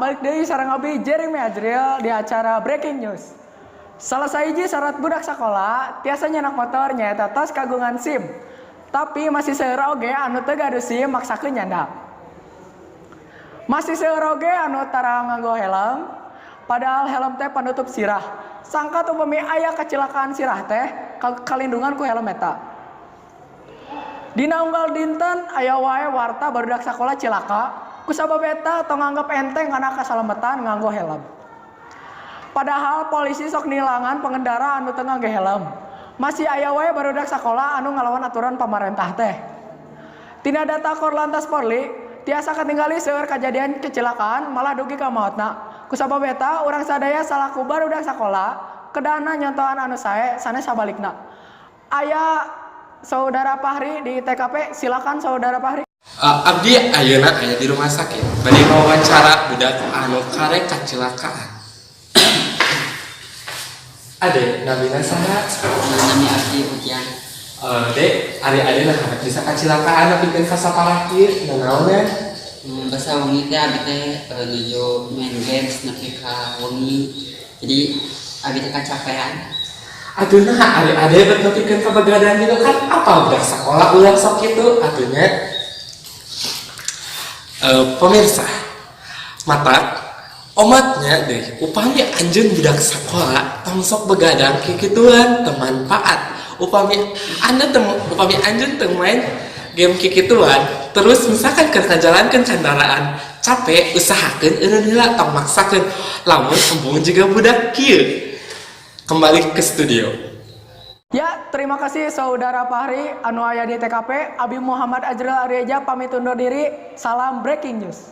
balik deui sareng abi Jeremy Ajril di acara Breaking News. Salah sahiji syarat budak sakola tiasa nyenak motor nyaeta tos kagungan SIM. Tapi masih seueur oge anu teu gaduh SIM maksakeun nyandak. Masih seueur oge anu tara nganggo helm, padahal helm teh panutup sirah. Sangka upami aya kecelakaan sirah teh kalindungan ku helm eta. Dina unggal dinten aya wae warta barudak sakola cilaka, kusabab eta tong nganggep enteng kana kasalametan nganggo helm. Padahal polisi sok nilangan pengendara anu teu ngangge helm. Masih aya wae barudak sakola anu ngalawan aturan pamarentah teh. Tina data Korlantas Polri tiasa katinggali seueur kejadian kecelakaan malah dugi ka maotna. Kusabab eta urang sadaya salaku barudak sakola kedana nyontohan anu sae sanes sabalikna. Aya Saudara Fahri di TKP, silakan Saudara Fahri. Abdi ayeuna aya di rumah sakit. Bade wawancara budak anu karek kecelakaan. Ade, namina saha? Nami Abdi Utian. Dek, ari lah bisa kecelakaan tapi kan kasaparah kieu, naon ya? Basa wengi teh abdi teh nuju main games nepi ka wengi. Jadi abdi teh kacapean. Aduh nah, ada bertopikkan kebegadaan gitu kan apa udah sekolah ulang sok itu atunya pemirsa mata omatnya deh upami anjeun budak sekolah tong sok begadang kayak gituan temanfaat upami anjeun teu main game kayak gituan terus misalkan keur ngajalankeun kendaraan capek usahakeun eureun heula tong maksakeun lamun embung juga budak kieu. Kembali ke studio. Ya, terima kasih Saudara Fahri anu aya di TKP. Abi Muhammad Ajril Arieja pamit undur diri. Salam Breaking News.